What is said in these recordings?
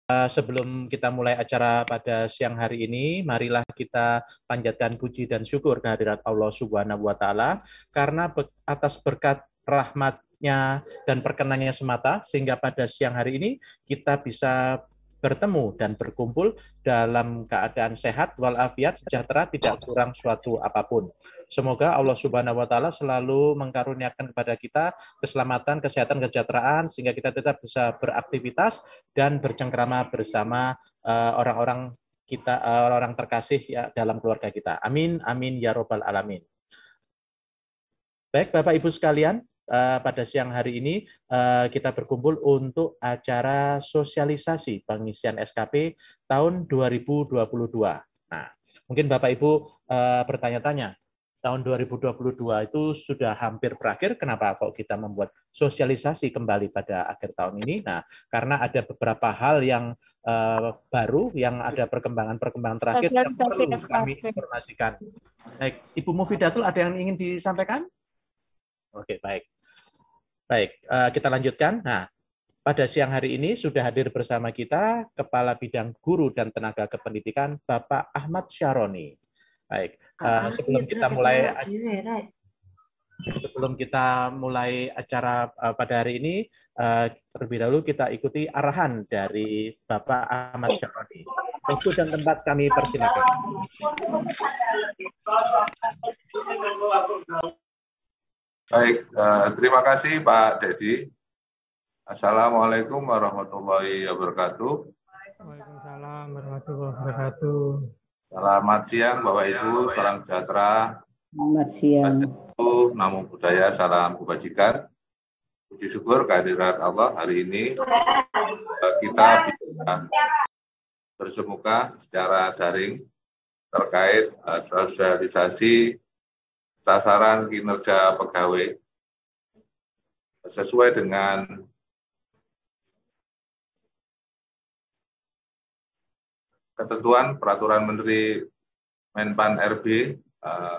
Sebelum kita mulai acara pada siang hari ini, marilah kita panjatkan puji dan syukur kehadirat Allah Subhanahu wa Ta'ala, karena atas berkat rahmat-Nya dan perkenannya semata, sehingga pada siang hari ini kita bisa bertemu dan berkumpul dalam keadaan sehat walafiat, sejahtera, tidak kurang suatu apapun. Semoga Allah Subhanahu wa Ta'ala selalu mengkaruniakan kepada kita keselamatan, kesehatan, kesejahteraan, sehingga kita tetap bisa beraktivitas dan bercengkrama bersama orang-orang kita, orang terkasih ya dalam keluarga kita. Amin, amin ya robbal alamin. Baik, Bapak Ibu sekalian, pada siang hari ini kita berkumpul untuk acara sosialisasi pengisian SKP tahun 2022. Nah, mungkin Bapak Ibu bertanya-tanya, tahun 2022 itu sudah hampir berakhir, kenapa kok kita membuat sosialisasi kembali pada akhir tahun ini? Nah, karena ada beberapa hal yang baru, yang ada perkembangan-perkembangan terakhir yang perlu kami informasikan. Baik, Ibu Mufidatul, ada yang ingin disampaikan? Oke, baik. Baik, kita lanjutkan. Nah, pada siang hari ini sudah hadir bersama kita Kepala Bidang Guru dan Tenaga Kependidikan Bapak Ahmad Syaroni. Baik, sebelum kita mulai acara pada hari ini, terlebih dahulu kita ikuti arahan dari Bapak Ahmad Syaroni. Waktu dan tempat kami persilakan. Baik, terima kasih Pak Dedi. Assalamualaikum warahmatullahi wabarakatuh. Waalaikumsalam warahmatullahi wabarakatuh. Selamat siang Bapak Ibu, salam sejahtera. Selamat siang. Namo Buddhaya, salam kebajikan. Puji syukur kehadirat Allah hari ini kita bisa bersemuka secara daring terkait sosialisasi sasaran kinerja pegawai sesuai dengan ketentuan Peraturan Menteri Menpan RB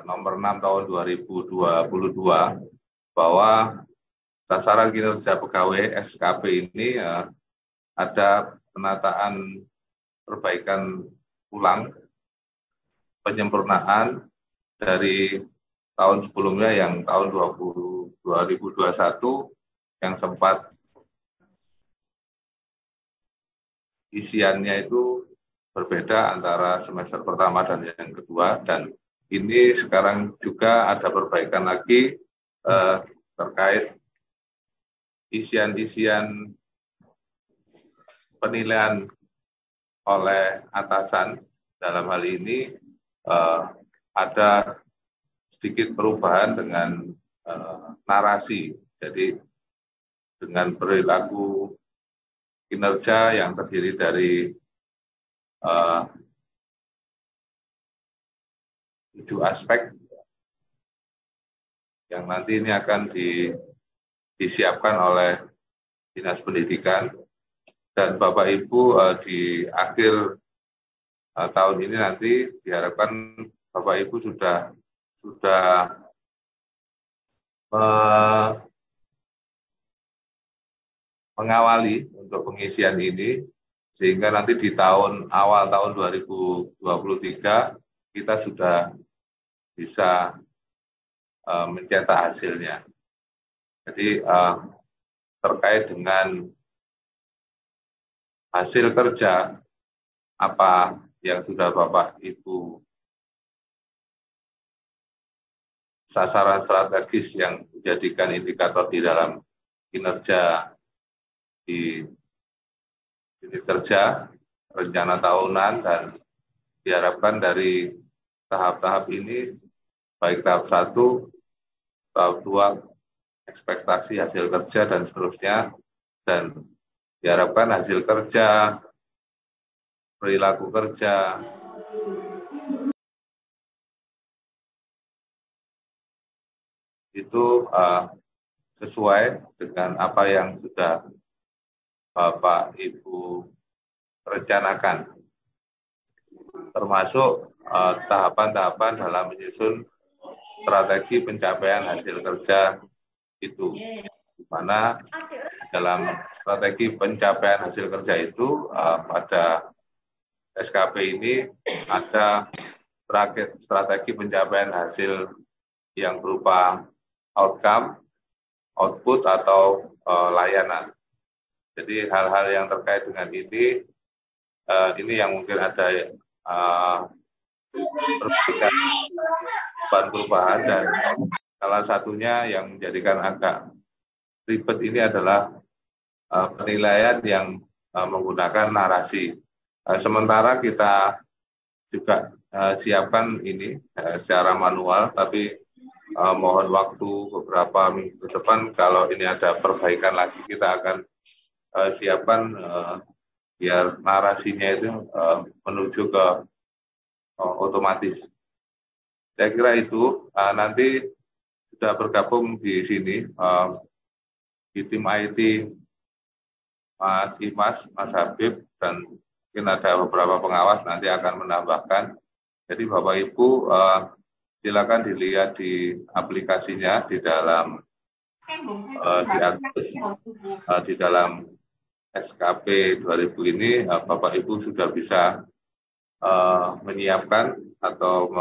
nomor 6 tahun 2022 bahwa sasaran kinerja pegawai SKP ini ada penataan perbaikan ulang, penyempurnaan dari tahun sebelumnya yang tahun 2021 yang sempat isiannya itu berbeda antara semester pertama dan yang kedua, dan ini sekarang juga ada perbaikan lagi terkait isian-isian penilaian oleh atasan. Dalam hal ini ada sedikit perubahan dengan narasi, jadi dengan perilaku kinerja yang terdiri dari 7 aspek yang nanti ini akan disiapkan oleh Dinas Pendidikan, dan Bapak Ibu di akhir tahun ini nanti diharapkan Bapak Ibu sudah mengawali untuk pengisian ini, sehingga nanti di awal tahun 2023 kita sudah bisa mencetak hasilnya. Jadi terkait dengan hasil kerja apa yang sudah Bapak Ibu sasaran strategis yang dijadikan indikator di dalam kinerja di unit kerja, rencana tahunan, dan diharapkan dari tahap-tahap ini, baik tahap 1, tahap 2, ekspektasi hasil kerja, dan seterusnya, dan diharapkan hasil kerja, perilaku kerja, itu sesuai dengan apa yang sudah Bapak Ibu rencanakan, termasuk tahapan-tahapan dalam menyusun strategi pencapaian hasil kerja itu, di mana dalam strategi pencapaian hasil kerja itu pada SKP ini ada strategi pencapaian hasil yang berupa outcome, output, atau layanan. Jadi hal-hal yang terkait dengan ini yang mungkin ada perubahan, dan salah satunya yang menjadikan agak ribet ini adalah penilaian yang menggunakan narasi. Sementara kita juga siapkan ini secara manual, tapi mohon waktu beberapa minggu ke depan kalau ini ada perbaikan lagi, kita akan siapkan biar narasinya itu menuju ke otomatis. Saya kira itu nanti sudah bergabung di sini di tim IT Mas Imas, Mas Habib, dan mungkin ada beberapa pengawas nanti akan menambahkan. Jadi Bapak Ibu silakan dilihat di aplikasinya di dalam di dalam SKP 2000 ini Bapak Ibu sudah bisa menyiapkan atau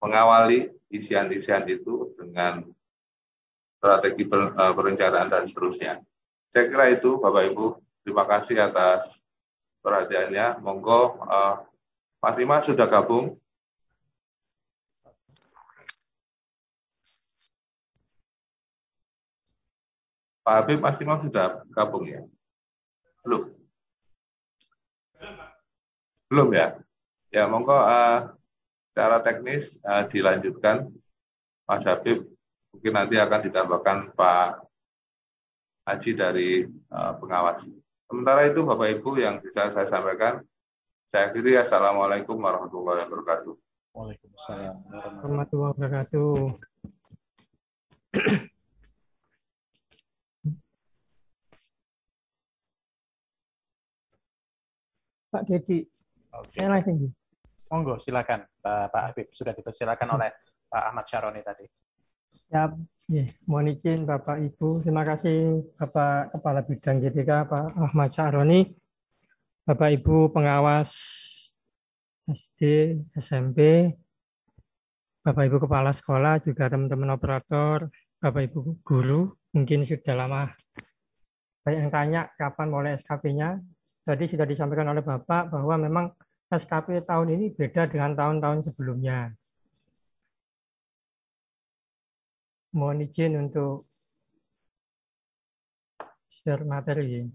mengawali isian-isian itu dengan strategi perencanaan dan seterusnya. Saya kira itu Bapak Ibu. Terima kasih atas perhatiannya. Monggo Mas Imas sudah gabung. Pak Habib, Mas Imas sudah gabung ya? Belum? Belum ya? Ya, monggo secara teknis dilanjutkan. Mas Habib, mungkin nanti akan ditambahkan Pak Haji dari pengawas. Sementara itu Bapak Ibu yang bisa saya sampaikan, saya akhiri. Assalamualaikum warahmatullahi wabarakatuh. Waalaikumsalam warahmatullahi wabarakatuh. Pak Dedi, saya langsung. Monggo, silakan Pak Habib. Sudah dipersilakan oleh Pak Ahmad Syaroni tadi. Ya, mohon izin Bapak Ibu. Terima kasih Bapak Kepala Bidang GTK Pak Ahmad Syaroni, Bapak Ibu pengawas SD, SMP, Bapak Ibu Kepala Sekolah, juga teman-teman operator, Bapak Ibu guru. Mungkin sudah lama banyak yang tanya kapan mulai SKP-nya. Tadi sudah disampaikan oleh Bapak bahwa memang SKP tahun ini beda dengan tahun-tahun sebelumnya. Mohon izin untuk share materi.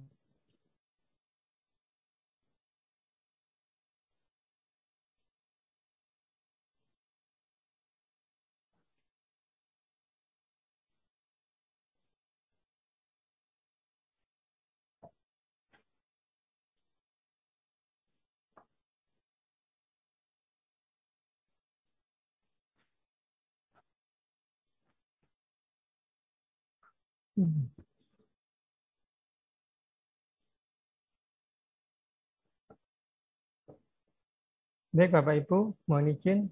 Baik Bapak Ibu, mohon izin.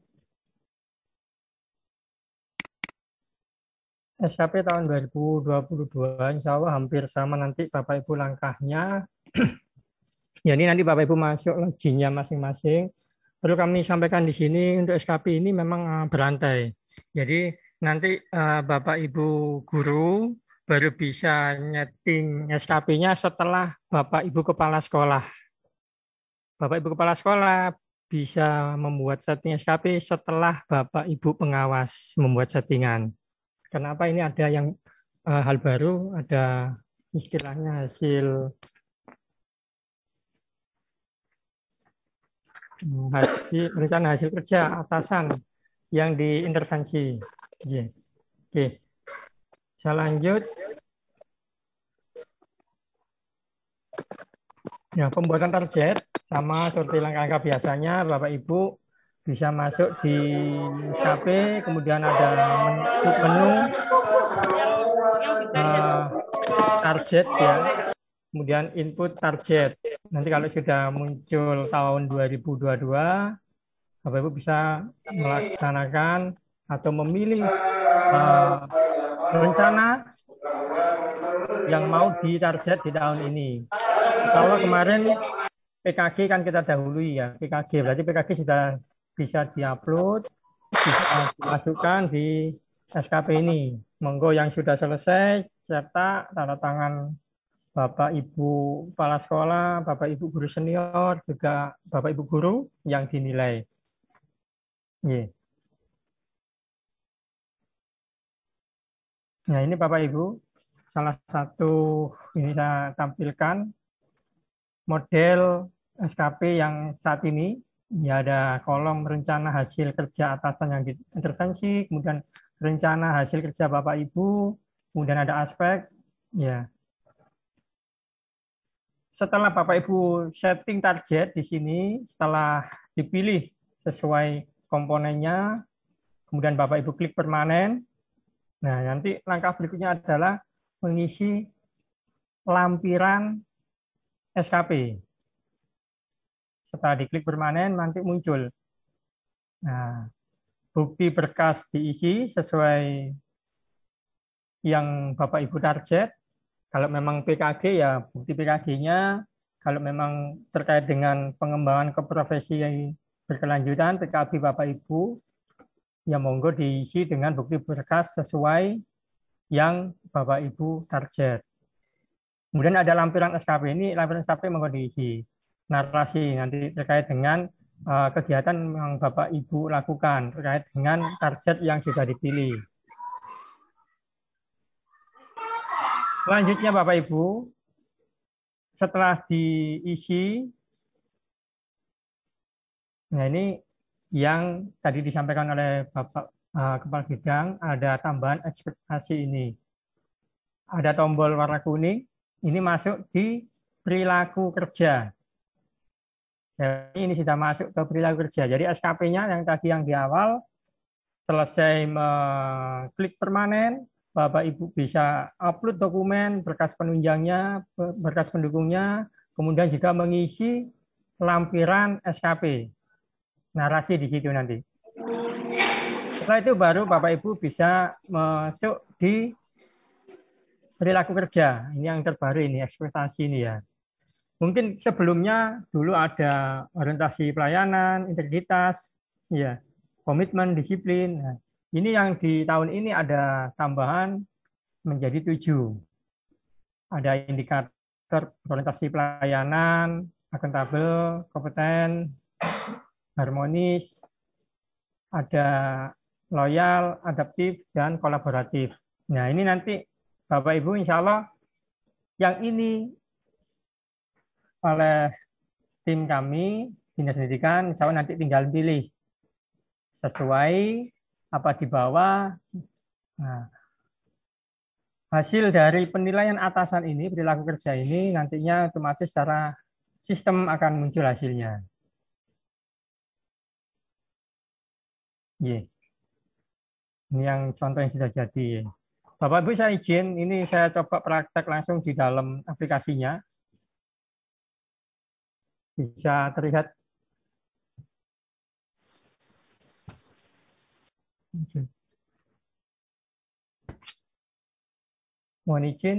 SKP tahun 2022 insya Allah hampir sama nanti Bapak Ibu langkahnya. Jadi nanti Bapak Ibu masuk loginya masing-masing. Perlu kami sampaikan di sini untuk SKP ini memang berantai. Jadi nanti Bapak Ibu guru baru bisa nyeting SKP-nya setelah Bapak Ibu Kepala Sekolah. Bapak Ibu Kepala Sekolah bisa membuat setting SKP setelah Bapak Ibu pengawas membuat settingan. Kenapa ini ada yang hal baru, ada istilahnya hasil rencana hasil kerja atasan yang diintervensi. Oke. Saya lanjut. Ya, pembuatan target sama seperti langkah-langkah biasanya, Bapak Ibu bisa masuk di SKP, kemudian ada menu target ya, kemudian input target. Nanti kalau sudah muncul tahun 2022, Bapak Ibu bisa melaksanakan atau memilih rencana yang mau ditarget di tahun ini. Kalau kemarin PKG kan kita dahului ya, PKG berarti PKG sudah bisa diupload, bisa dimasukkan di SKP ini. Monggo yang sudah selesai cetak tanda tangan Bapak Ibu Kepala Sekolah, Bapak Ibu Guru Senior, juga Bapak Ibu Guru yang dinilai. Yeah. Nah ini Bapak Ibu, salah satu ini saya tampilkan model SKP yang saat ini. Ya, ada kolom rencana hasil kerja atasan yang diintervensi, kemudian rencana hasil kerja Bapak Ibu, kemudian ada aspek. Ya. Setelah Bapak Ibu setting target di sini, setelah dipilih sesuai komponennya, kemudian Bapak Ibu klik permanen. Nah, nanti langkah berikutnya adalah mengisi lampiran SKP. Setelah diklik permanen, nanti muncul. Nah, bukti berkas diisi sesuai yang Bapak Ibu target. Kalau memang PKG, ya bukti PKG-nya. Kalau memang terkait dengan pengembangan ke profesi yang berkelanjutan, PKB Bapak Ibu, ya monggo diisi dengan bukti berkas sesuai yang Bapak Ibu target. Kemudian ada lampiran SKP, ini lampiran SKP monggo diisi. Narasi nanti terkait dengan kegiatan yang Bapak Ibu lakukan terkait dengan target yang sudah dipilih. Selanjutnya Bapak Ibu, setelah diisi, nah ini yang tadi disampaikan oleh Bapak Kepala Bidang, ada tambahan ekspektasi ini. Ada tombol warna kuning, ini masuk di perilaku kerja. Jadi ini sudah masuk ke perilaku kerja. Jadi SKP-nya yang tadi yang di awal, selesai klik permanen, Bapak Ibu bisa upload dokumen, berkas penunjangnya, berkas pendukungnya, kemudian juga mengisi lampiran SKP. Narasi di situ nanti. Setelah itu baru Bapak Ibu bisa masuk di perilaku kerja. Ini yang terbaru ini, ekspektasi ini ya. Mungkin sebelumnya dulu ada orientasi pelayanan, integritas, ya, komitmen, disiplin. Nah, ini yang di tahun ini ada tambahan menjadi 7. Ada indikator orientasi pelayanan, akuntabel, kompeten, harmonis, ada loyal, adaptif, dan kolaboratif. Nah, ini nanti Bapak Ibu insya Allah yang ini oleh tim kami, Dinas Pendidikan, insya Allah nanti tinggal pilih sesuai apa di bawah. Nah, hasil dari penilaian atasan ini, perilaku kerja ini, nantinya otomatis secara sistem akan muncul hasilnya. Ini yang contoh yang sudah jadi. Bapak Ibu saya izin, ini saya coba praktek langsung di dalam aplikasinya. Bisa terlihat. Mohon izin.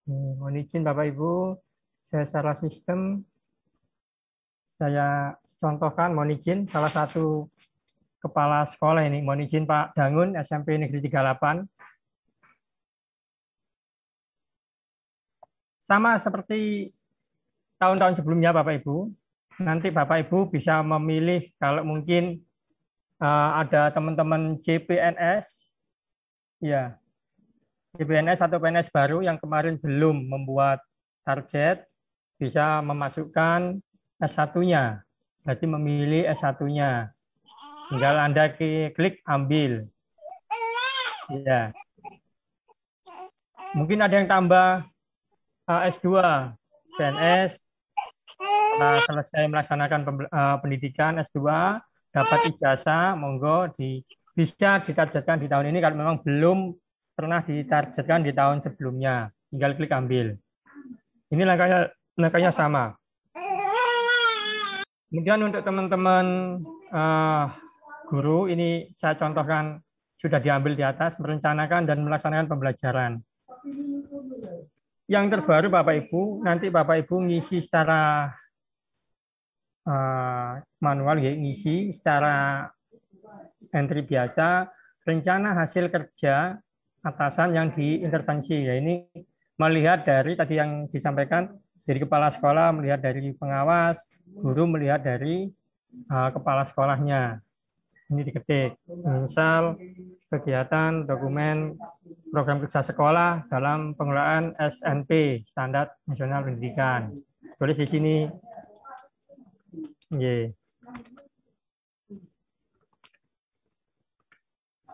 Mohon izin Bapak Ibu, saya secara sistem saya contohkan, mohon izin salah satu kepala sekolah ini, mohon izin Pak Dangun, SMP Negeri 38. Sama seperti tahun-tahun sebelumnya Bapak Ibu, nanti Bapak Ibu bisa memilih kalau mungkin ada teman-teman CPNS, ya, CPNS atau PNS baru yang kemarin belum membuat target, bisa memasukkan S1-nya. Berarti memilih S1-nya. Tinggal Anda klik ambil. Ya. Mungkin ada yang tambah S2, PNS, setelah selesai melaksanakan pendidikan S2, dapat ijazah, monggo bisa ditargetkan di tahun ini kalau memang belum pernah ditargetkan di tahun sebelumnya. tinggal klik ambil. Ini langkahnya sama. Kemudian untuk teman-teman guru, ini saya contohkan sudah diambil di atas, merencanakan dan melaksanakan pembelajaran. Yang terbaru Bapak Ibu, nanti Bapak Ibu ngisi secara manual, ya, ngisi secara entry biasa, rencana hasil kerja atasan yang diintervensi. Ya, ini melihat dari tadi yang disampaikan, dari kepala sekolah, melihat dari pengawas, guru melihat dari kepala sekolahnya. Ini diketik, misal kegiatan dokumen program kerja sekolah dalam pengelolaan SNP, Standar Nasional Pendidikan. Tulis di sini.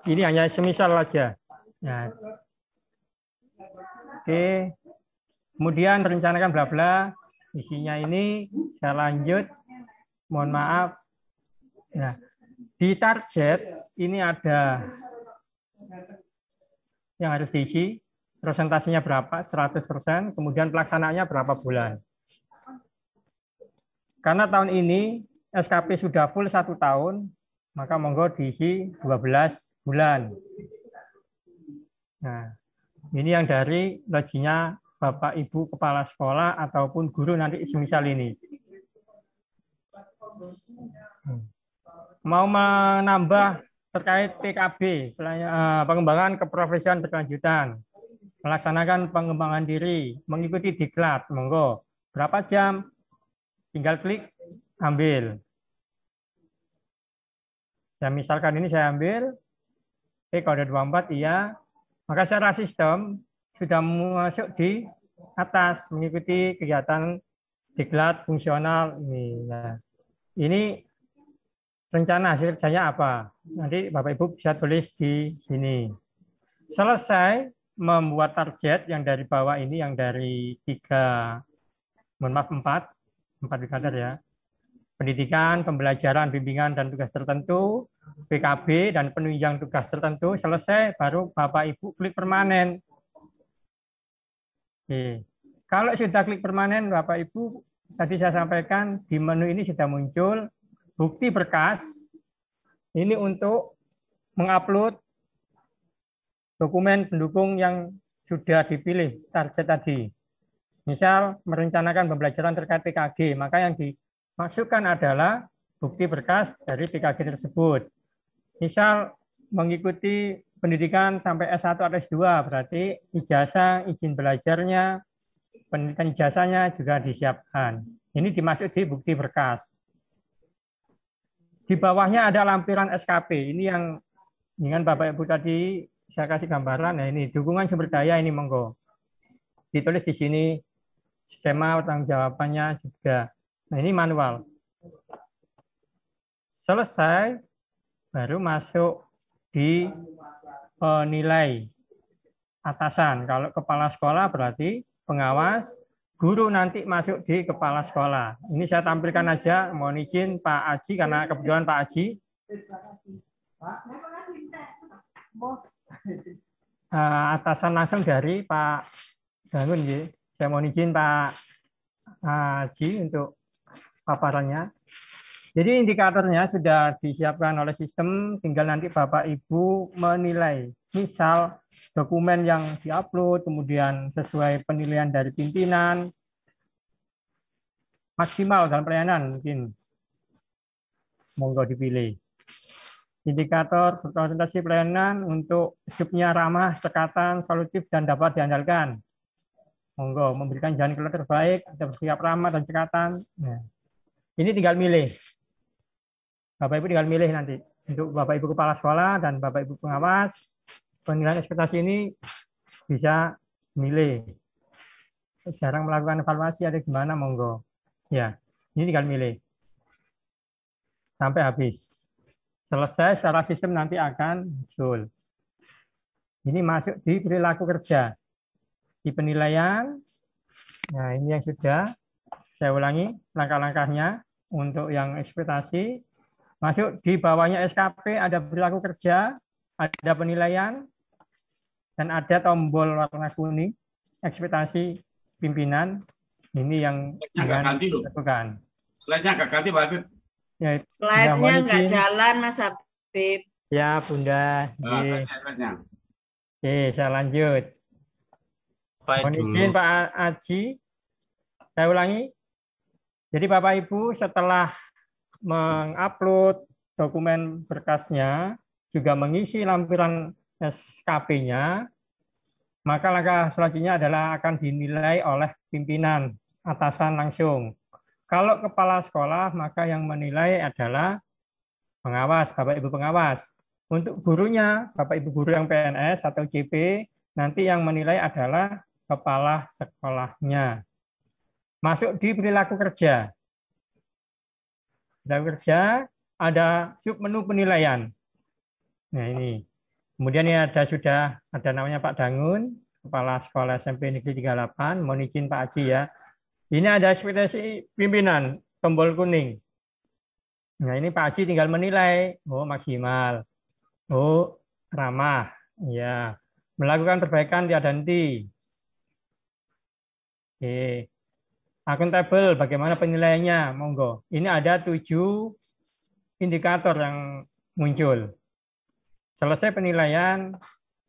Ini hanya semisal saja. Nah. Oke. Kemudian rencanakan bla bla. Isinya ini saya lanjut. Mohon maaf. Nah, di target ini ada yang harus diisi. Presentasinya berapa? 100%. Kemudian pelaksanaannya berapa bulan. Karena tahun ini SKP sudah full 1 tahun, maka monggo diisi 12 bulan. Nah, ini yang dari loginya Bapak Ibu Kepala Sekolah ataupun guru nanti semisal ini. Mau menambah terkait PKB, pengembangan keprofesian berkelanjutan, melaksanakan pengembangan diri, mengikuti diklat, monggo. Berapa jam? Tinggal klik, ambil. Ya, misalkan ini saya ambil, kalau ada 24, iya. Maka secara sistem sudah masuk di atas, mengikuti kegiatan diklat fungsional ini. Nah, ini rencana hasil kerjanya apa? Nanti Bapak Ibu bisa tulis di sini. Selesai membuat target yang dari bawah ini, yang dari 4 indikator ya. Pendidikan, pembelajaran, bimbingan, dan tugas tertentu, PKB, dan penunjang tugas tertentu, selesai, baru Bapak Ibu klik permanen. Oke. Kalau sudah klik permanen, Bapak Ibu, tadi saya sampaikan, di menu ini sudah muncul bukti berkas, ini untuk mengupload dokumen pendukung yang sudah dipilih target tadi. Misal, merencanakan pembelajaran terkait PKG, maka yang dimasukkan adalah bukti berkas dari PKG tersebut. Misal mengikuti pendidikan sampai S1 atau S2, berarti ijazah, izin belajarnya, pendidikan ijazahnya juga disiapkan. Ini dimasuk di bukti berkas. Di bawahnya ada lampiran SKP. Ini yang dengan Bapak Ibu tadi saya kasih gambaran. Nah, ini dukungan sumber daya, ini monggo. Ditulis di sini skema tanggung jawabannya juga. Nah, ini manual. Selesai, baru masuk di penilai atasan. Kalau kepala sekolah berarti pengawas, guru nanti masuk di kepala sekolah. Ini saya tampilkan aja, mohon izin Pak Aji, karena kebetulan Pak Aji. Atasan langsung dari Pak Dangun, ya. Saya mohon izin Pak Aji untuk paparannya. Jadi indikatornya sudah disiapkan oleh sistem, tinggal nanti Bapak Ibu menilai. Misal dokumen yang diupload, kemudian sesuai penilaian dari pimpinan, maksimal dalam pelayanan mungkin. Monggo dipilih. Indikator berorientasi pelayanan untuk subnya ramah, cekatan, solutif, dan dapat diandalkan. Monggo memberikan jalan keluar terbaik, bersikap ramah dan cekatan. Nah, ini tinggal milih. Bapak Ibu tinggal milih nanti untuk Bapak Ibu Kepala Sekolah dan Bapak Ibu Pengawas. Penilaian ekspektasi ini bisa milih. Jarang melakukan evaluasi, ada gimana monggo. Ya, ini tinggal milih sampai habis. Selesai secara sistem nanti akan muncul. Ini masuk di perilaku kerja. Di penilaian, nah ini yang sudah saya ulangi langkah-langkahnya untuk yang ekspektasi. Masuk di bawahnya SKP, ada perilaku kerja, ada penilaian, dan ada tombol warna kuning. ekspektasi pimpinan ini yang akan dilakukan. Slide-nya nggak ganti, Pak Habib. Ya, Slide-nya nggak jalan, Mas Habib. Ya, Bunda. Slide-nya. Oke, saya lanjut. Mohon izin Pak Aji, saya ulangi. Jadi Bapak Ibu setelah mengupload dokumen berkasnya, juga mengisi lampiran SKP-nya, maka langkah selanjutnya adalah akan dinilai oleh pimpinan atasan langsung. Kalau kepala sekolah, maka yang menilai adalah pengawas, Bapak Ibu pengawas. Untuk gurunya, Bapak Ibu guru yang PNS atau CP, nanti yang menilai adalah kepala sekolahnya. Masuk di perilaku kerja. Perilaku kerja ada submenu penilaian. Nah ini. Kemudian ini sudah ada namanya Pak Dangun, Kepala Sekolah SMP Negeri 38. Mohon izin Pak Aji ya. Ini ada ekspektasi pimpinan, tombol kuning. Nah ini Pak Aji tinggal menilai. Oh maksimal. Oh ramah. Ya. Melakukan perbaikan tiada henti. Oke. Akuntabel, bagaimana penilaiannya? Monggo. Ini ada 7 indikator yang muncul. Selesai penilaian,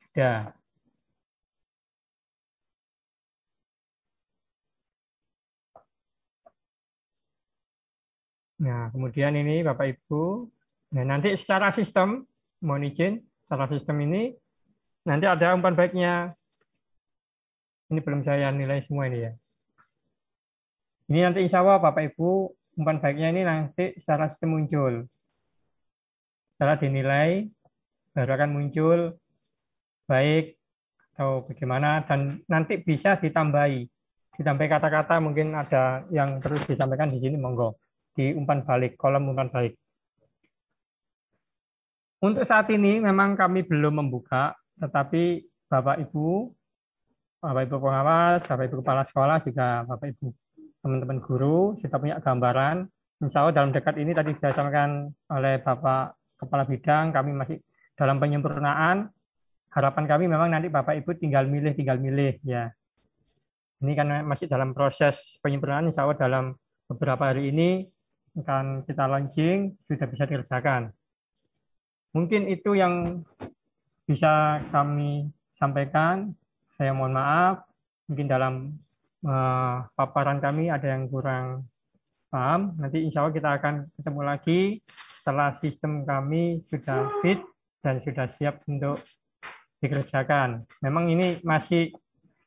sudah. Nah, kemudian ini Bapak Ibu. Nah, nanti secara sistem, mohon izin, secara sistem ini, nanti ada umpan baiknya. Ini belum saya nilai semua ini ya. Ini nanti insya Allah Bapak Ibu, umpan baiknya ini nanti secara sistem muncul. Setelah dinilai, baru akan muncul baik atau bagaimana, dan nanti bisa ditambahi kata-kata, mungkin ada yang terus disampaikan di sini, monggo di umpan balik, kolom umpan balik. Untuk saat ini memang kami belum membuka, tetapi Bapak Ibu pengawas, Bapak Ibu kepala sekolah, juga Bapak Ibu teman-teman guru sudah punya gambaran. Insya Allah dalam dekat ini tadi sudah disampaikan oleh Bapak Kepala Bidang, kami masih dalam penyempurnaan. Harapan kami memang nanti Bapak Ibu tinggal milih ya. Ini kan masih dalam proses penyempurnaan, insya Allah dalam beberapa hari ini akan kita launching, sudah bisa dikerjakan. Mungkin itu yang bisa kami sampaikan. Saya mohon maaf, mungkin dalam paparan kami ada yang kurang paham. Nanti insya Allah kita akan ketemu lagi setelah sistem kami sudah fit dan sudah siap untuk dikerjakan. Memang ini masih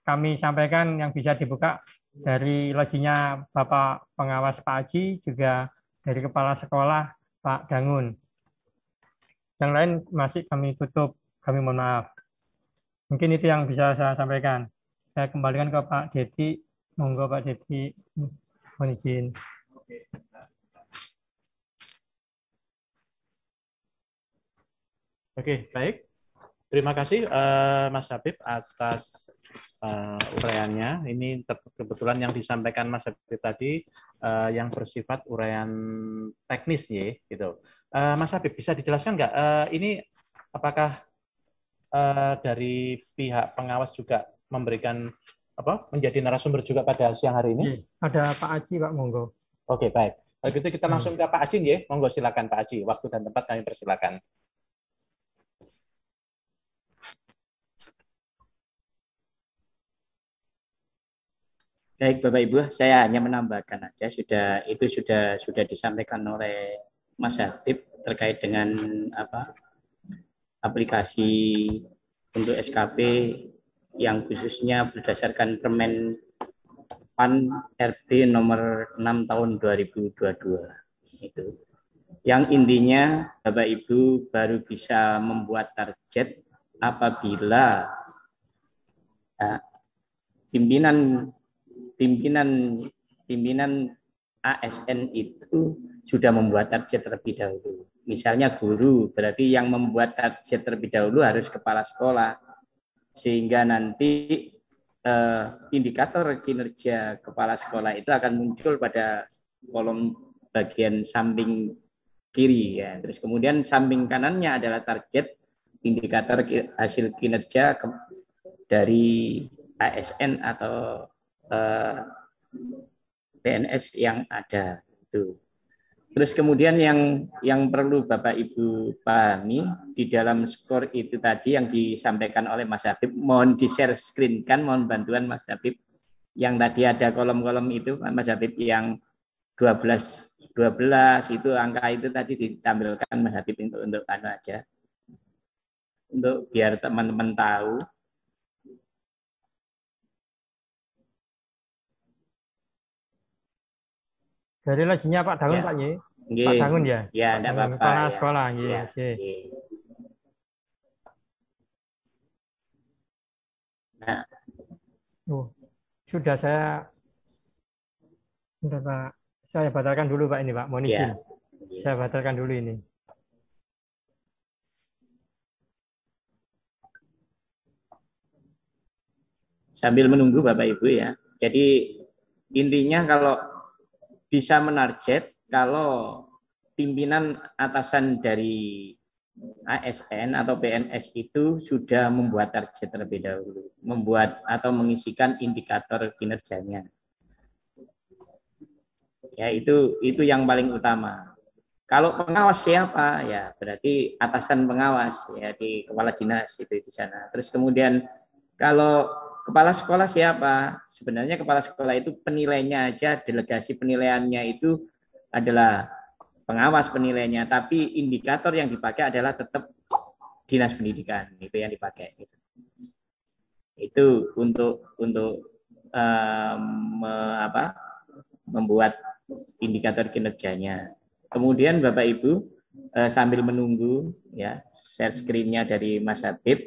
kami sampaikan yang bisa dibuka dari loginya Bapak Pengawas Pak Aji, juga dari Kepala Sekolah Pak Dangun. Yang lain masih kami tutup, kami mohon maaf. Mungkin itu yang bisa saya sampaikan. Saya kembalikan ke Pak Dedi. Monggo Pak Dedi, mohon izin. Oke, baik. Terima kasih Mas Habib atas uraiannya. Ini kebetulan yang disampaikan Mas Habib tadi yang bersifat uraian teknis ya, gitu. Mas Habib bisa dijelaskan nggak ini apakah dari pihak pengawas juga memberikan menjadi narasumber juga pada siang hari ini? Ada Pak Aji, Pak, monggo. Oke, baik. Kalau gitu kita langsung ke Pak Aji ya. Monggo silakan Pak Aji. Waktu dan tempat kami persilakan. Baik Bapak Ibu, saya hanya menambahkan aja, sudah disampaikan oleh Mas Habib terkait dengan aplikasi untuk SKP yang khususnya berdasarkan Permen PAN RB nomor 6 tahun 2022 itu. Yang intinya Bapak Ibu baru bisa membuat target apabila pimpinan ASN itu sudah membuat target terlebih dahulu. Misalnya guru, berarti yang membuat target terlebih dahulu harus kepala sekolah, sehingga nanti indikator kinerja kepala sekolah itu akan muncul pada kolom bagian samping kiri ya. Terus kemudian samping kanannya adalah target indikator hasil kinerja dari ASN atau PNS yang ada itu. Terus kemudian yang perlu Bapak Ibu pahami di dalam skor itu tadi yang disampaikan oleh Mas Habib, mohon di-share screen-kan, mohon bantuan Mas Habib. Yang tadi ada kolom-kolom itu Mas Habib yang 12 itu angka itu tadi ditampilkan Mas Habib untuk anu aja. Untuk biar teman-teman tahu. Dari lajinya Pak Dangun, Ya. Pak Ye. Nggih. Pak Dangun ya. Ya, Pak enggak Dangun, apa-apa. kepala Ya. sekolah, nggih. Ya, Oke. nggih. Nah, Sudah sudah Pak. Saya batalkan dulu Pak ini Pak. Mohon izin. ya. Saya batalkan dulu ini. Sambil menunggu Bapak Ibu ya. Jadi intinya kalau bisa menarget, kalau pimpinan atasan dari ASN atau PNS itu sudah membuat target terlebih dahulu, membuat atau mengisikan indikator kinerjanya. Ya itu yang paling utama. Kalau pengawas siapa? Ya berarti atasan pengawas ya di kepala dinas itu di sana. Terus kemudian kalau kepala sekolah siapa? Sebenarnya kepala sekolah itu penilainya aja, delegasi penilaiannya itu adalah pengawas penilainya, tapi indikator yang dipakai adalah tetap dinas pendidikan, itu yang dipakai. Itu untuk membuat indikator kinerjanya. Kemudian Bapak Ibu sambil menunggu ya share screen-nya dari Mas Habib,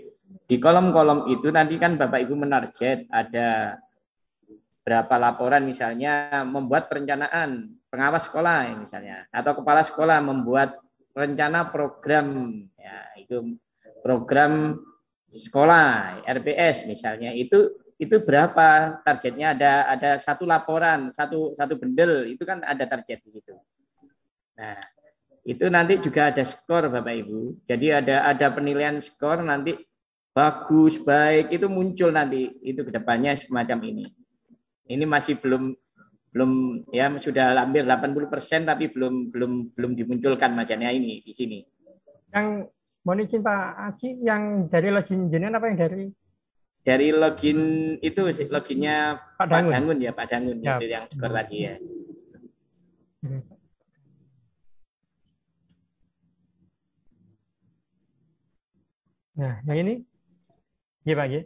di kolom-kolom itu nanti kan Bapak Ibu menarget ada berapa laporan, misalnya membuat perencanaan pengawas sekolah misalnya, atau kepala sekolah membuat rencana program ya itu program sekolah RPS misalnya, itu berapa targetnya, ada satu laporan, satu bendel, itu kan ada target di situ. Nah itu nanti juga ada skor Bapak Ibu, jadi ada penilaian skor nanti bagus baik itu muncul nanti itu kedepannya semacam ini. Ini masih belum ya sudah hampir 80% tapi belum dimunculkan macamnya ini di sini. Yang mohon izin Pak Aji, yang dari login jenengan apa yang dari login itu loginnya Pak Dangun ya, Pak Dangun ya. Itu yang skor tadi ya. Nah, yang ini? Iya Pak ya.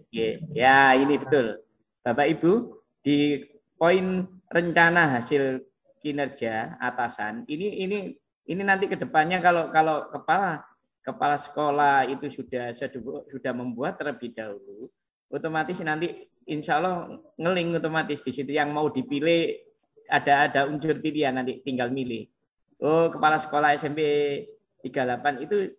Ya, ini betul. Bapak Ibu, di poin rencana hasil kinerja atasan ini nanti kedepannya kalau kepala sekolah itu sudah membuat terlebih dahulu, otomatis nanti insya Allah ngeling otomatis di situ yang mau dipilih ada unsur pilihan, nanti tinggal milih. Oh, kepala sekolah SMP 38 itu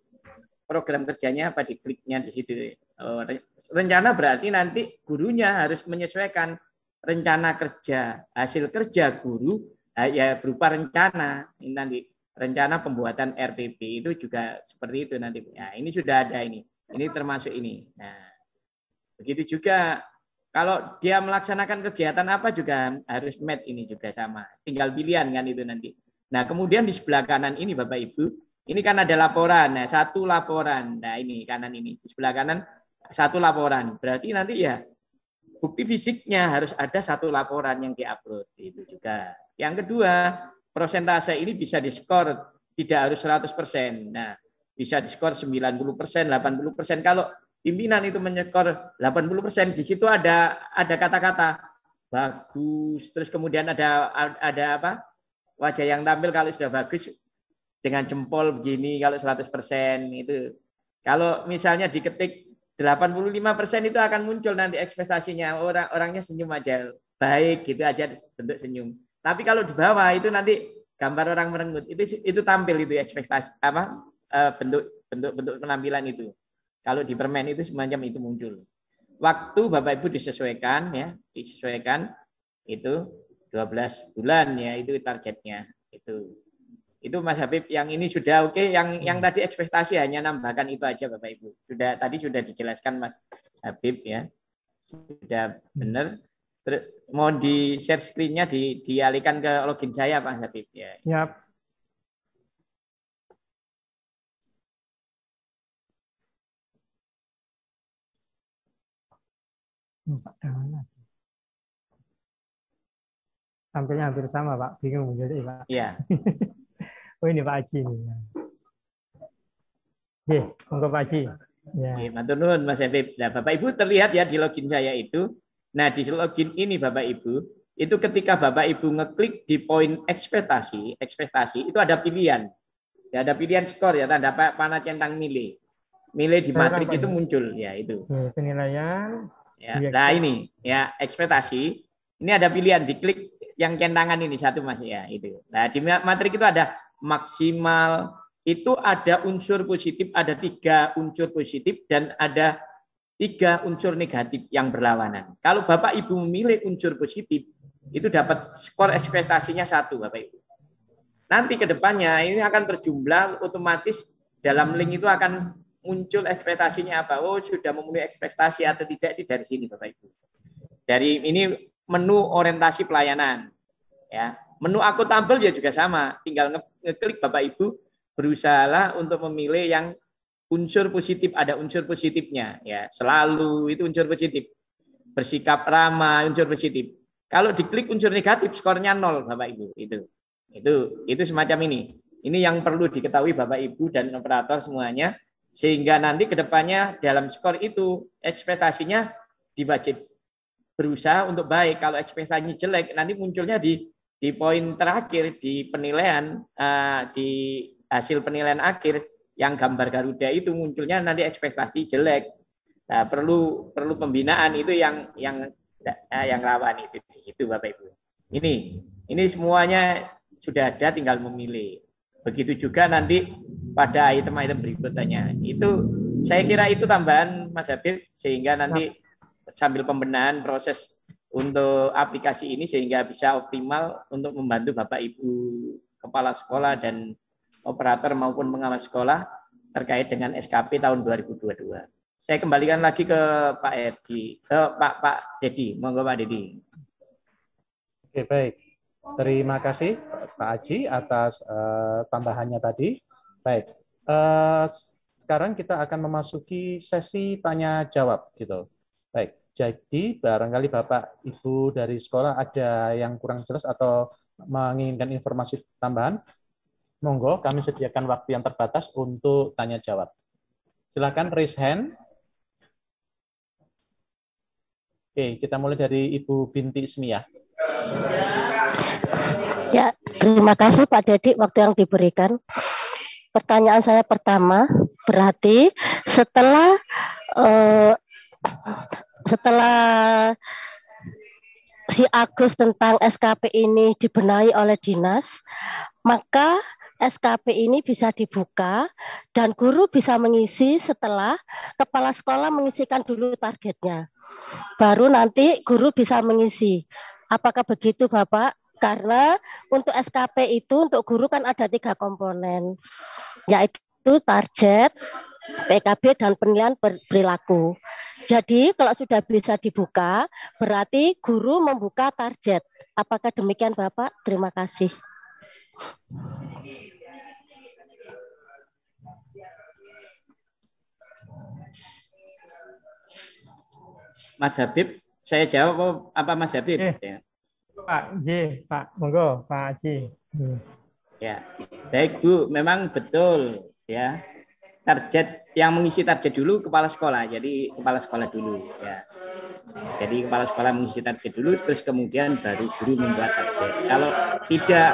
program kerjanya apa, dikliknya di situ. Oh, rencana berarti nanti gurunya harus menyesuaikan rencana kerja, hasil kerja guru ya berupa rencana. Ini nanti rencana pembuatan RPP itu juga seperti itu nanti. Ya, ini sudah ada ini termasuk ini. Nah, begitu juga kalau dia melaksanakan kegiatan apa juga harus match, ini juga sama. Tinggal pilihan kan itu nanti. Nah, kemudian di sebelah kanan ini Bapak Ibu, ini kan ada laporan. Nah, satu laporan. Nah, ini kanan ini di sebelah kanan satu laporan. Berarti nanti ya bukti fisiknya harus ada satu laporan yang diupload, itu juga. Yang kedua, persentase ini bisa diskor, tidak harus 100%. Nah, bisa diskor 90%, 80%. Kalau pimpinan itu menyekor 80%, di situ ada kata-kata bagus, terus kemudian ada apa? Wajah yang tampil kalau sudah bagus dengan jempol begini, kalau 100% itu. Kalau misalnya diketik 85% itu akan muncul nanti ekspektasinya, orangnya senyum aja, baik gitu aja bentuk senyum. Tapi kalau di bawah itu nanti gambar orang merenggut, itu tampil itu ekspektasi apa bentuk penampilan itu. Kalau di permen itu semacam itu muncul. Waktu Bapak Ibu disesuaikan itu 12 bulan ya, itu targetnya itu. Itu Mas Habib, yang ini sudah oke, yang tadi ekspektasi hanya nambahkan itu aja Bapak Ibu. Tadi sudah dijelaskan Mas Habib ya. Sudah benar. Terus mau di share screen-nya dialihkan ke login saya Pak Habib ya. Siap. Pak, tampilnya hampir sama Pak, bingung jadi Pak. Iya. Oh ini Pak Haji ini. Oke, monggo Pak Haji. Ya. Matur nuwun Mas Habib. Nah, Bapak Ibu terlihat ya di login saya itu. Nah, di login ini Bapak Ibu, itu ketika Bapak Ibu ngeklik di poin ekspektasi itu ada pilihan. Ya, ada pilihan skor ya, tanda panah centang milih. Milih di matrik itu muncul ya itu. Oke, penilaian. Ya. Nah, ini ya ekspektasi. Ini ada pilihan, diklik yang centangan ini satu Mas ya itu. Nah, di matrik itu ada maksimal, itu ada unsur positif, ada 3 unsur positif dan ada 3 unsur negatif yang berlawanan. Kalau Bapak Ibu memilih unsur positif, itu dapat skor ekspektasinya 1 Bapak Ibu. Nanti ke depannya ini akan terjumlah otomatis dalam link itu akan muncul ekspektasinya apa. Oh, sudah memenuhi ekspektasi atau tidak, itu dari sini Bapak Ibu. Dari ini menu orientasi pelayanan. Ya, menu akuntabel ya juga sama, tinggal ngeklik Bapak Ibu, berusahalah untuk memilih yang unsur positif, ada unsur positifnya ya, selalu itu unsur positif. Bersikap ramah unsur positif. Kalau diklik unsur negatif skornya 0 Bapak Ibu. Itu semacam ini. Ini yang perlu diketahui Bapak Ibu dan operator semuanya, sehingga nanti ke depannya dalam skor itu ekspektasinya diwajib berusaha untuk baik. Kalau ekspektasinya jelek nanti munculnya di poin terakhir di penilaian, di hasil penilaian akhir yang gambar Garuda itu munculnya nanti ekspektasi jelek. Nah, perlu pembinaan itu yang rawan itu di situ Bapak Ibu. Ini semuanya sudah ada, tinggal memilih. Begitu juga nanti pada item-item berikutnya. Itu saya kira itu tambahan Mas Habib, sehingga nanti sambil pembenahan proses untuk aplikasi ini sehingga bisa optimal untuk membantu Bapak Ibu kepala sekolah dan operator maupun pengawas sekolah terkait dengan SKP tahun 2022. Saya kembalikan lagi ke Pak Edi, Pak Dedi. Monggo Pak Dedi. Oke, baik. Terima kasih Pak Haji atas tambahannya tadi. Baik. Sekarang kita akan memasuki sesi tanya jawab gitu. Baik. Jadi barangkali Bapak Ibu dari sekolah ada yang kurang jelas atau menginginkan informasi tambahan, monggo, kami sediakan waktu yang terbatas untuk tanya jawab. Silakan raise hand. Oke, kita mulai dari Ibu Binti Ismiah. Ya, terima kasih Pak Dedi waktu yang diberikan. Pertanyaan saya pertama, berarti setelah si Agus tentang SKP ini dibenahi oleh dinas, maka SKP ini bisa dibuka dan guru bisa mengisi setelah kepala sekolah mengisikan dulu targetnya. Baru nanti guru bisa mengisi. Apakah begitu Bapak? Karena untuk SKP itu untuk guru kan ada 3 komponen, yaitu target, PKB, dan penilaian perilaku. Jadi kalau sudah bisa dibuka, berarti guru membuka target. Apakah demikian Bapak? Terima kasih. Mas Habib, saya jawab apa Mas Habib? Ya. Pak J, Pak, monggo Pak J. Ya, baik Bu, memang betul ya. Target yang mengisi target dulu kepala sekolah, jadi kepala sekolah dulu ya. Jadi kepala sekolah mengisi target dulu, terus kemudian baru guru membuat target. Kalau tidak,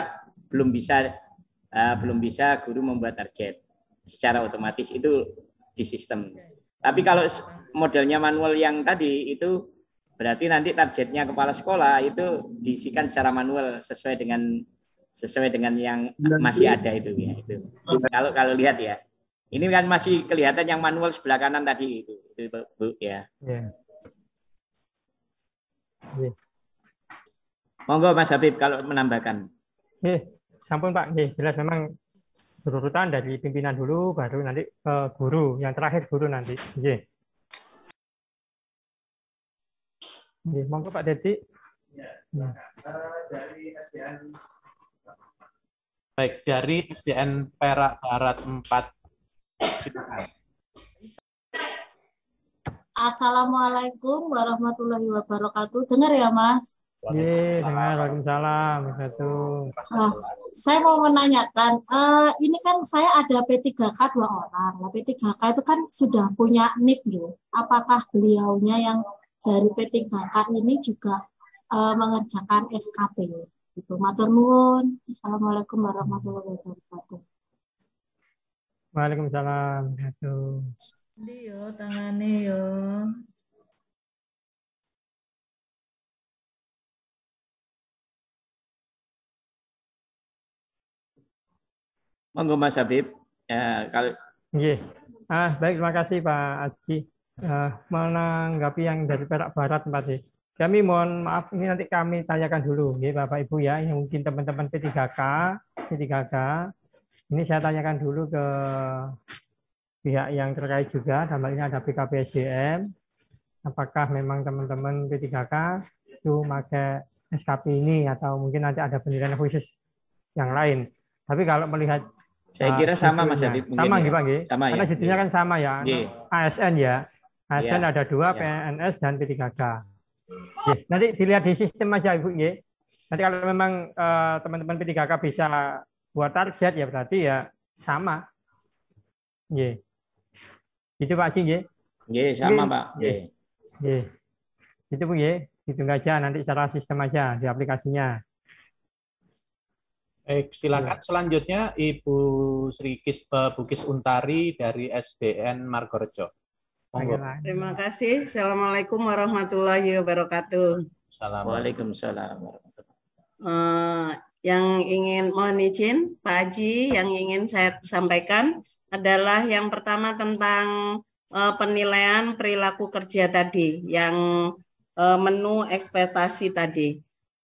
belum bisa guru membuat target secara otomatis, itu di sistem. Tapi kalau modelnya manual yang tadi itu berarti nanti targetnya kepala sekolah itu diisikan secara manual sesuai dengan yang masih ada itu ya. Itu kalau lihat ya. Ini kan masih kelihatan yang manual sebelah kanan tadi itu Bu ya. Yeah. Yeah. Monggo Mas Habib kalau menambahkan. Sampun Pak, jelas memang berurutan dari pimpinan dulu, baru nanti guru, yang terakhir guru nanti. Monggo Pak Dedi. Dari SDN Baik, dari SDN Perak Barat 4. Silakan. Assalamualaikum warahmatullahi wabarakatuh. Dengar ya, Mas? Dengar. Waalaikumsalam. Saya mau menanyakan, ini kan saya ada P3K 2 orang. Nah, P3K itu kan sudah punya NIK, gitu. Apakah beliaunya yang dari P3K ini juga mengerjakan SKP? Gitu. Matur nuwun. Assalamualaikum warahmatullahi wabarakatuh. Waalaikumsalam. Yo, tangane yo. Monggo Mas Habib. Ya, kalau baik, terima kasih Pak Aji. Menanggapi yang dari Perak Barat 4. Kami mohon maaf, ini nanti kami tanyakan dulu, ya Bapak Ibu ya, yang mungkin teman-teman P3K. Ini saya tanyakan dulu ke pihak yang terkait juga, dalam hal ini ada BKPSDM. Apakah memang teman-teman P3K itu pakai SKP ini atau mungkin nanti ada penilaian khusus yang lain. Tapi kalau melihat saya kira sama Mas Habib. Sama gitu Pak, sama, karena ya, jadinya kan sama ya. ASN ya. ASN ada 2, PNS dan P3K. Nanti dilihat di sistem aja Ibu. Nanti kalau memang teman-teman P3K bisa buat target ya berarti ya sama. Itu Pak Aji. Sama Pak. Itu Bu Hitung aja nanti secara sistem aja di aplikasinya. Baik, silakan selanjutnya Ibu Sri Bukis Untari dari SDN Margorejo. Terima kasih. Assalamualaikum warahmatullahi wabarakatuh. Waalaikumsalam. Yang ingin mohon izin Pak Haji, yang ingin saya sampaikan adalah yang pertama tentang penilaian perilaku kerja tadi, yang menu ekspektasi tadi.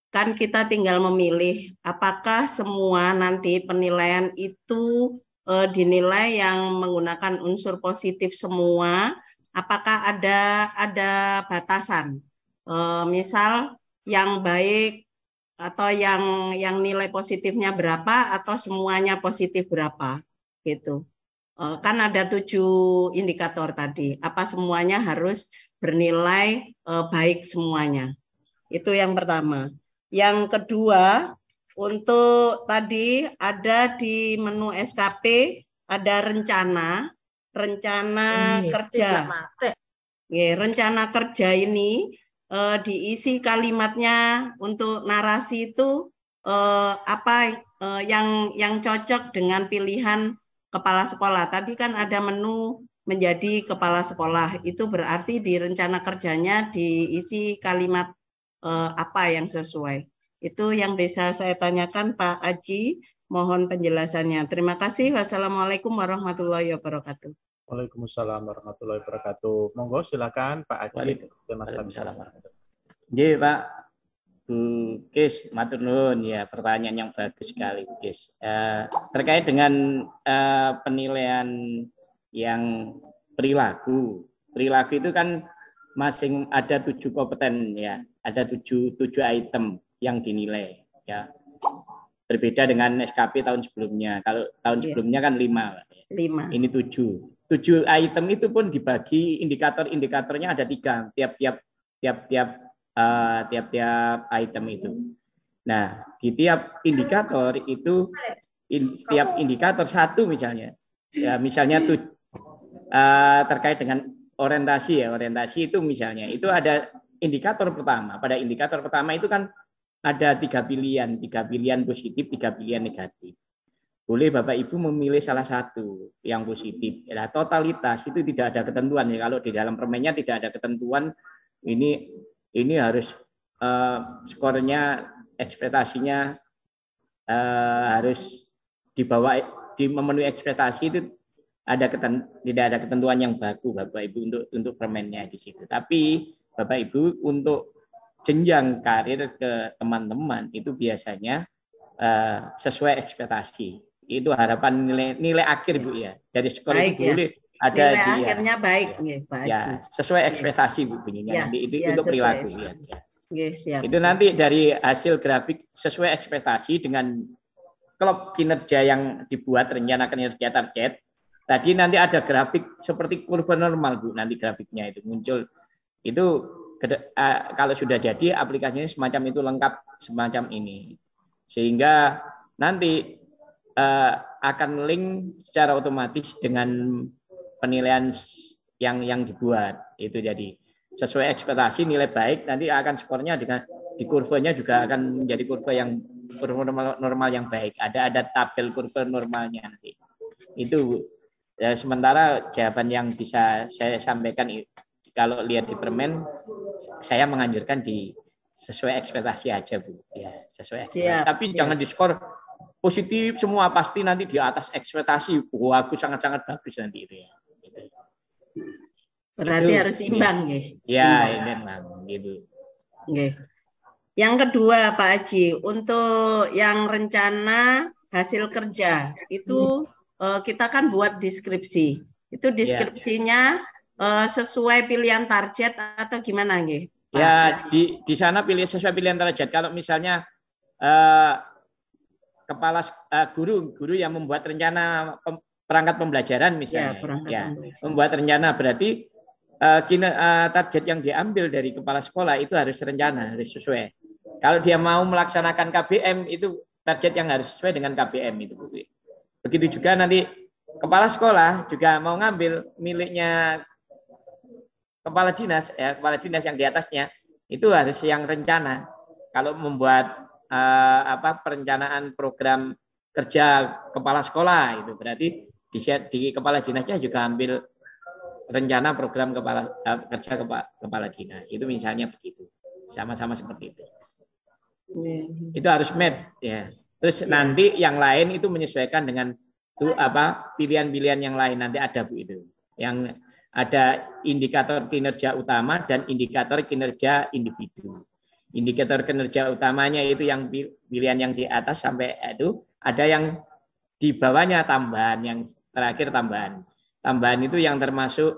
Kan kita tinggal memilih apakah semua nanti penilaian itu dinilai yang menggunakan unsur positif semua, apakah ada batasan. Misal yang baik atau yang nilai positifnya berapa atau semuanya positif berapa gitu. Kan ada 7 indikator tadi. Apa semuanya harus bernilai baik semuanya. Itu yang pertama. Yang kedua, untuk tadi ada di menu SKP ada rencana kerja. Rencana kerja ini diisi kalimatnya untuk narasi itu apa yang cocok dengan pilihan kepala sekolah. Tadi kan ada menu menjadi kepala sekolah. Itu berarti di rencana kerjanya diisi kalimat apa yang sesuai. Itu yang bisa saya tanyakan Pak Aji. Mohon penjelasannya. Terima kasih. Wassalamualaikum warahmatullahi wabarakatuh. Waalaikumsalam warahmatullahi wabarakatuh. Monggo silakan Pak Aji. Waalaikumsalam. Nggih Pak Bu Kis, matur nuwun ya, pertanyaan yang bagus sekali Bu Kis. Terkait dengan penilaian yang perilaku itu kan masing ada 7 kompeten ya, ada 7 item yang dinilai ya. Berbeda dengan SKP tahun sebelumnya. Kalau tahun sebelumnya kan 5. Ini 7. 7 item itu pun dibagi indikatornya ada 3 tiap-tiap item itu. Nah, di tiap indikator itu setiap indikator 1 misalnya. Ya, misalnya terkait dengan orientasi itu misalnya itu ada indikator pertama. Pada indikator pertama itu kan ada 3 pilihan positif, 3 pilihan negatif. Boleh Bapak Ibu memilih salah satu yang positif. Ya, totalitas itu tidak ada ketentuan ya. Kalau di dalam permennya tidak ada ketentuan ini harus skornya ekspektasinya harus memenuhi ekspektasi itu tidak ada ketentuan yang baku Bapak Ibu untuk permennya di situ. Tapi Bapak Ibu untuk jenjang karir ke teman-teman itu biasanya sesuai ekspektasi. Itu harapan nilai akhir Bu ya. Dari skor itu boleh ada nilai di akhirnya baik nggih, Pak Haji. ya sesuai ekspektasi Bu bunyinya Ya, nanti itu ya, untuk sesuai perilaku ekspektasi. ya. Nggih, siap. Itu nanti dari hasil grafik sesuai ekspektasi dengan klop kinerja yang dibuat rencana kinerja target. Tadi nanti ada grafik seperti kurva normal Bu, nanti grafiknya itu muncul. Itu kalau sudah jadi aplikasinya semacam itu lengkap semacam ini. Sehingga nanti akan link secara otomatis dengan penilaian yang dibuat. Itu jadi sesuai ekspektasi nilai baik, nanti akan skornya dengan di kurvanya juga akan menjadi kurva yang normal yang baik. Ada tabel kurva normalnya nanti. Itu ya, sementara jawaban yang bisa saya sampaikan kalau lihat di permen, saya menganjurkan di sesuai ekspektasi aja Bu. Ya, sesuai ekspektasi. Tapi jangan diskor positif semua, pasti nanti di atas ekspektasi. Wah, aku sangat-sangat bagus nanti itu ya. Berarti itu, harus imbang nggih. Ya, ini memang gitu. Nggih. Yang kedua Pak Haji, untuk yang rencana hasil kerja itu kita kan buat deskripsi. Itu deskripsinya sesuai pilihan target atau gimana nggih? Ya, di sana pilih sesuai pilihan target. Kalau misalnya kepala guru yang membuat rencana perangkat pembelajaran misalnya, membuat rencana berarti target yang diambil dari kepala sekolah itu harus rencana, harus sesuai. Kalau dia mau melaksanakan KBM itu target yang harus sesuai dengan KBM itu. Begitu juga nanti kepala sekolah juga mau ngambil miliknya kepala dinas yang di atasnya itu harus yang rencana. Kalau membuat perencanaan program kerja kepala sekolah itu berarti di kepala dinasnya juga ambil rencana program kerja kepala dinas. Itu misalnya begitu. Sama-sama seperti itu. Itu harus match ya. Terus nanti yang lain itu menyesuaikan dengan pilihan-pilihan yang lain nanti ada Bu itu. Yang ada indikator kinerja utama dan indikator kinerja individu. Indikator kinerja utamanya itu yang pilihan yang di atas sampai itu, ada yang di bawahnya tambahan, yang terakhir tambahan. Tambahan itu yang termasuk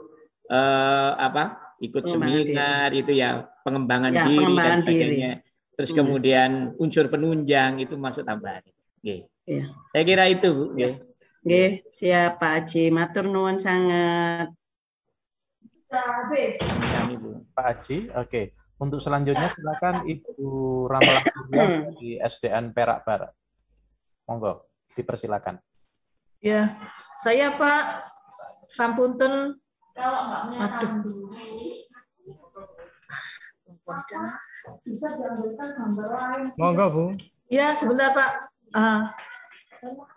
ikut seminar itu ya, pengembangan diri dan sebagainya. Terus kemudian unsur penunjang itu masuk tambahan. Oke. Ya. Saya kira itu, Bu. Oke, siap Pak Haji. Matur nuwun sangat. Pak Haji, oke. Untuk selanjutnya silakan Ibu Ramalah di SDN Perak Barat. Monggo, dipersilakan. Ya, saya Pak Pampunten. Aduh. Bisa diambilkan gambar lain. Monggo Bu. Ya, sebentar Pak.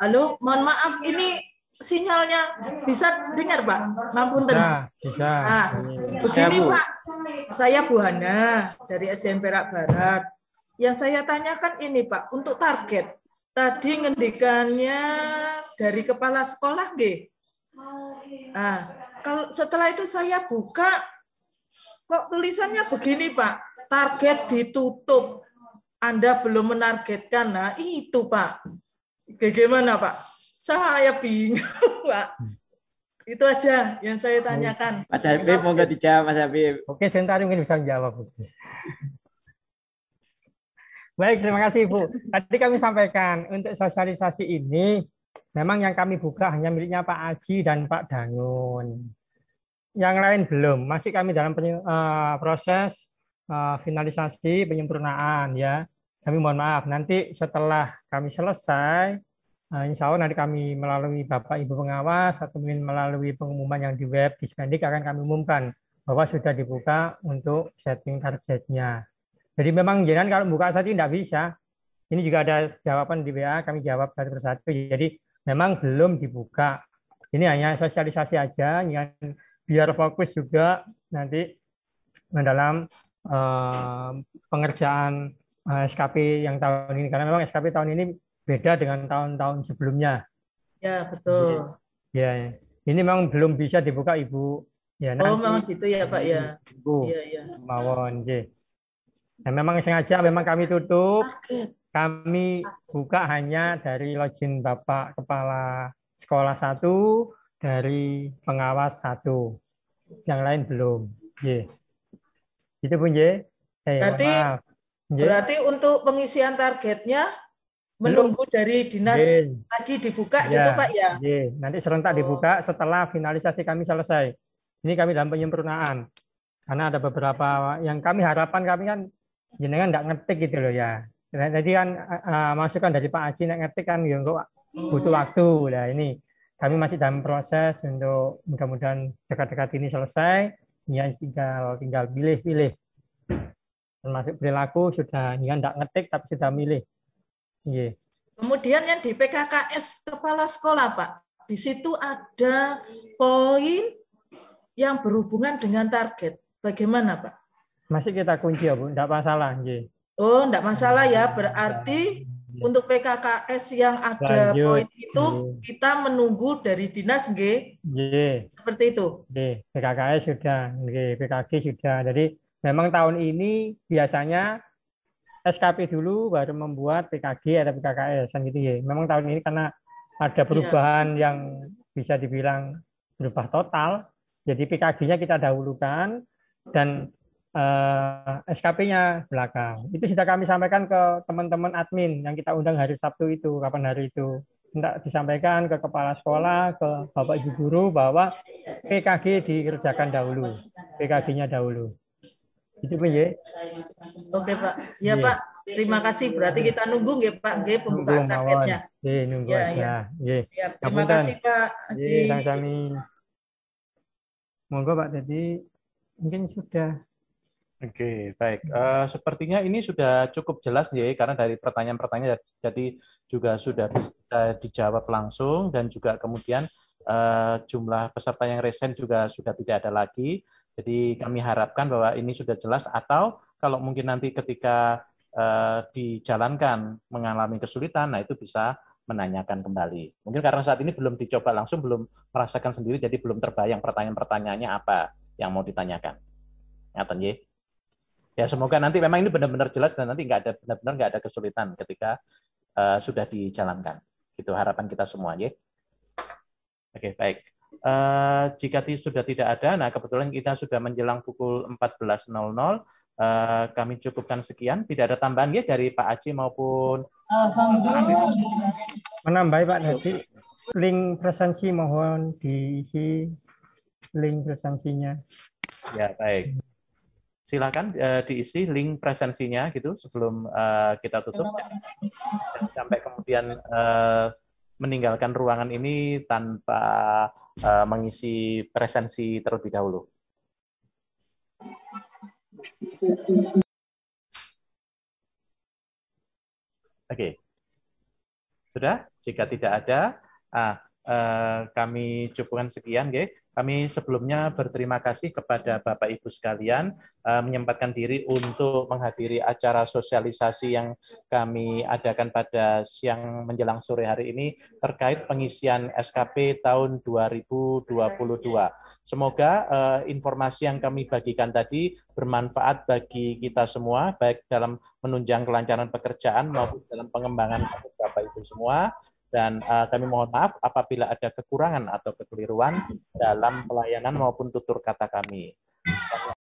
Halo, mohon maaf, ini sinyalnya bisa dengar Pak? Mampunten. Bisa. Begini Pak, saya Bu Hana dari SDN Perak Barat. Yang saya tanyakan ini Pak, untuk target. Tadi ngendikannya dari kepala sekolah nggih. Kalau setelah itu saya buka, kok tulisannya begini Pak, target ditutup. Anda belum menargetkan. Nah itu Pak. Bagaimana Pak? Saya bingung Pak. Itu aja yang saya tanyakan. Mas Habib, monggo dijawab Mas Habib. Oke, sebentar mungkin bisa menjawab Bu. Baik, terima kasih Bu. Tadi kami sampaikan untuk sosialisasi ini memang yang kami buka hanya miliknya Pak Aji dan Pak Dangun. Yang lain belum, masih kami dalam proses finalisasi penyempurnaan ya. Kami mohon maaf, nanti setelah kami selesai, insya Allah nanti kami melalui Bapak Ibu pengawas atau mungkin melalui pengumuman yang di web di Spendik akan kami umumkan bahwa sudah dibuka untuk setting targetnya. Jadi memang jangan kalau buka saja tidak bisa. Ini juga ada jawaban di WA, kami jawab satu persatu. Jadi memang belum dibuka. Ini hanya sosialisasi aja, biar fokus juga nanti dalam pengerjaan SKP yang tahun ini. Karena memang SKP tahun ini beda dengan tahun-tahun sebelumnya. Ya, betul. Ya, ini memang belum bisa dibuka Ibu. Ya, nanti, memang gitu ya Pak ya. Ibu, ya. Mawon, nah, memang sengaja memang kami tutup. Kami buka hanya dari login Bapak Kepala Sekolah 1 dari pengawas 1. Yang lain belum. Y. Itu pun Y. Berarti, maaf. Y. berarti untuk pengisian targetnya menunggu dari dinas lagi dibuka ya, gitu Pak ya? Y. Nanti serentak dibuka setelah finalisasi kami selesai. Ini kami dalam penyempurnaan. Karena ada beberapa yang kami harapan kami kan jenengan nggak ngetik gitu loh ya. Jadi kan masukan dari Pak Aji ngetik kan ya butuh waktu. Nah ini kami masih dalam proses untuk mudah-mudahan dekat-dekat ini selesai. Ya tinggal pilih-pilih. Termasuk perilaku sudah ya nggak ngetik tapi sudah milih. Yeah. Kemudian yang di PKKS kepala sekolah Pak, di situ ada poin yang berhubungan dengan target. Bagaimana Pak? Masih kita kunci ya Bu, enggak masalah. Yeah. Oh, enggak masalah ya. Berarti untuk PKKS yang ada lanjut. Poin itu kita menunggu dari dinas G. Seperti itu. PKKS sudah, PKG sudah. Jadi memang tahun ini biasanya SKP dulu baru membuat PKG atau PKKS kan gitu ya. Memang tahun ini karena ada perubahan yang bisa dibilang berubah total. Jadi PKG-nya kita dahulukan dan SKP-nya belakang. Itu sudah kami sampaikan ke teman-teman admin yang kita undang hari Sabtu itu, kapan hari itu. Hendak disampaikan ke kepala sekolah, ke Bapak Ibu guru bahwa PKG dikerjakan dahulu. PKG-nya dahulu. Itu Pak ya. Oke Pak. Ya Pak. Terima kasih. Berarti kita nunggu ya Pak G pembukaan targetnya. Nunggu aja. Terima kasih Pak Haji. Sami-sami. Monggo Pak, jadi mungkin sudah. Oke, baik. Sepertinya ini sudah cukup jelas ya, karena dari pertanyaan-pertanyaan jadi juga sudah bisa dijawab langsung dan juga kemudian jumlah peserta yang resen juga sudah tidak ada lagi. Jadi kami harapkan bahwa ini sudah jelas, atau kalau mungkin nanti ketika dijalankan mengalami kesulitan, nah itu bisa menanyakan kembali. Mungkin karena saat ini belum dicoba langsung, belum merasakan sendiri, jadi belum terbayang pertanyaan-pertanyaannya apa yang mau ditanyakan. Ngaten ya. Ya semoga nanti memang ini benar-benar jelas dan nanti benar-benar nggak ada kesulitan ketika sudah dijalankan. Itu harapan kita semua ya. Oke, baik. Jika sudah tidak ada, nah kebetulan kita sudah menjelang pukul 14.00, kami cukupkan sekian. Tidak ada tambahan ya dari Pak Aji maupun menambah Pak nanti link presensi mohon diisi link presensinya. Ya baik. Silakan diisi link presensinya gitu sebelum kita tutup. Sampai kemudian meninggalkan ruangan ini tanpa mengisi presensi terlebih dahulu. Oke. Sudah? Jika tidak ada, kami cukupkan sekian, nggih. Kami sebelumnya berterima kasih kepada Bapak Ibu sekalian menyempatkan diri untuk menghadiri acara sosialisasi yang kami adakan pada siang menjelang sore hari ini terkait pengisian SKP tahun 2022. Semoga informasi yang kami bagikan tadi bermanfaat bagi kita semua, baik dalam menunjang kelancaran pekerjaan maupun dalam pengembangan Bapak Ibu semua. Dan kami mohon maaf apabila ada kekurangan atau kekeliruan dalam pelayanan maupun tutur kata kami.